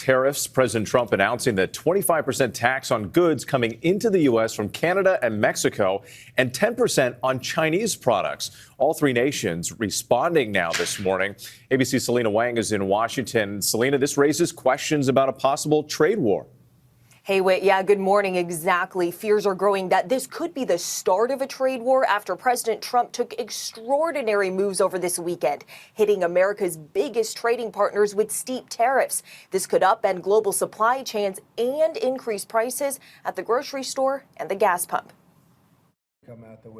Tariffs. President Trump announcing the 25% tax on goods coming into the U.S. from Canada and Mexico and 10% on Chinese products. All three nations responding now this morning. ABC's Selena Wang is in Washington. Selena, this raises questions about a possible trade war. Hey, Whit, yeah, good morning. Exactly. Fears are growing that this could be the start of a trade war after President Trump took extraordinary moves over this weekend, hitting America's biggest trading partners with steep tariffs. This could upend global supply chains and increase prices at the grocery store and the gas pump.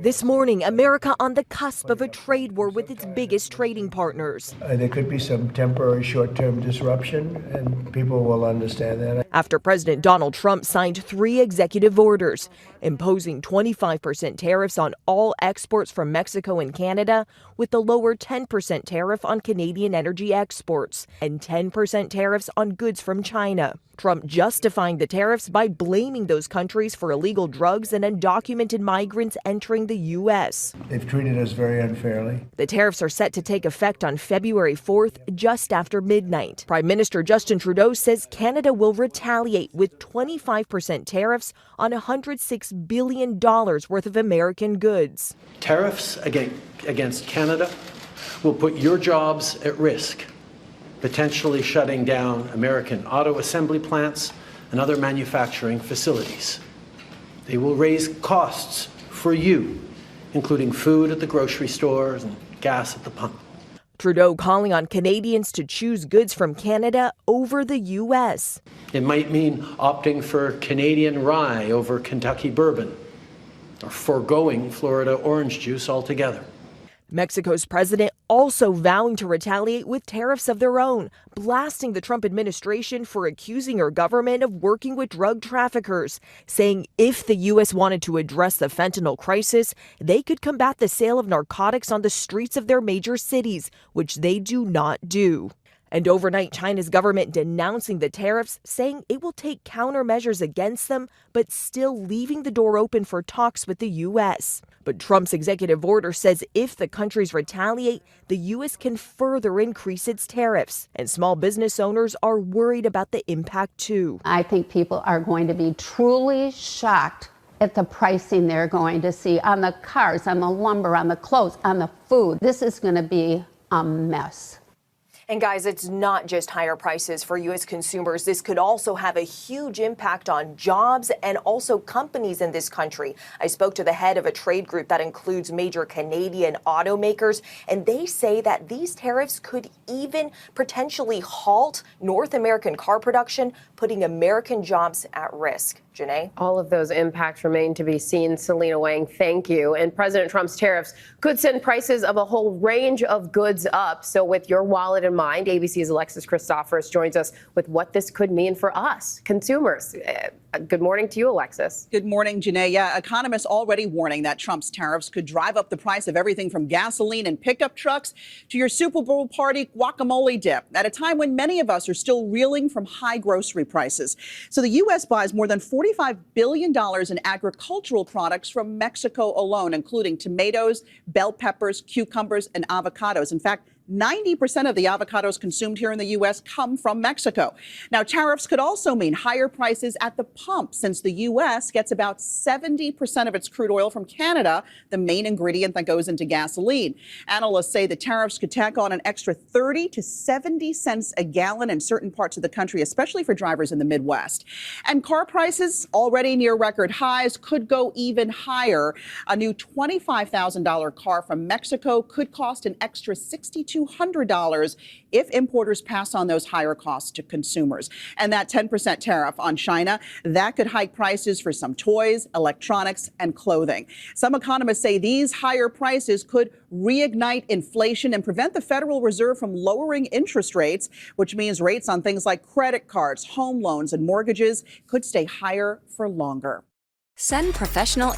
This morning, America on the cusp of a trade war with its biggest trading partners. There could be some temporary short-term disruption, and people will understand that. After President Donald Trump signed 3 executive orders imposing 25% tariffs on all exports from Mexico and Canada, with the lower 10% tariff on Canadian energy exports and 10% tariffs on goods from China. Trump justifying the tariffs by blaming those countries for illegal drugs and undocumented migrants entering the U.S. They've treated us very unfairly. The tariffs are set to take effect on February 4th, just after midnight. Prime Minister Justin Trudeau says Canada will retaliate with 25% tariffs on $106 billion worth of American goods. Tariffs against Canada will put your jobs at risk, potentially shutting down American auto assembly plants and other manufacturing facilities. They will raise costs for you, including food at the grocery stores and gas at the pump. Trudeau calling on Canadians to choose goods from Canada over the U.S. It might mean opting for Canadian rye over Kentucky bourbon, or foregoing Florida orange juice altogether. Mexico's president also vowing to retaliate with tariffs of their own, blasting the Trump administration for accusing her government of working with drug traffickers, saying if the U.S. wanted to address the fentanyl crisis, they could combat the sale of narcotics on the streets of their major cities, which they do not do. And overnight, China's government denouncing the tariffs, saying it will take countermeasures against them, but still leaving the door open for talks with the U.S. But Trump's executive order says if the countries retaliate, the U.S. can further increase its tariffs. And small business owners are worried about the impact, too. I think people are going to be truly shocked at the pricing they're going to see on the cars, on the lumber, on the clothes, on the food. This is going to be a mess. And guys, it's not just higher prices for U.S. consumers. This could also have a huge impact on jobs and also companies in this country. I spoke to the head of a trade group that includes major Canadian automakers, and they say that these tariffs could even potentially halt North American car production, putting American jobs at risk. Janae? All of those impacts remain to be seen. Selena Wang, thank you. And President Trump's tariffs could send prices of a whole range of goods up. So with your wallet in mind, ABC's Alexis Christoforous joins us with what this could mean for us, consumers. Good morning to you, Alexis. Good morning, Janae. Yeah, economists already warning that Trump's tariffs could drive up the price of everything from gasoline and pickup trucks to your Super Bowl party guacamole dip at a time when many of us are still reeling from high grocery prices. So the U.S. buys more than $45 billion in agricultural products from Mexico alone, including tomatoes, bell peppers, cucumbers, and avocados. In fact, 90% of the avocados consumed here in the U.S. come from Mexico. Now, tariffs could also mean higher prices at the pump, since the U.S. gets about 70% of its crude oil from Canada, the main ingredient that goes into gasoline. Analysts say the tariffs could tack on an extra 30 to 70 cents a gallon in certain parts of the country, especially for drivers in the Midwest. And car prices, already near record highs, could go even higher. A new $25,000 car from Mexico could cost an extra $6,200 if importers pass on those higher costs to consumers. And that 10% tariff on China, that could hike prices for some toys, electronics, and clothing. Some economists say these higher prices could reignite inflation and prevent the Federal Reserve from lowering interest rates, which means rates on things like credit cards, home loans, and mortgages could stay higher for longer. Send professional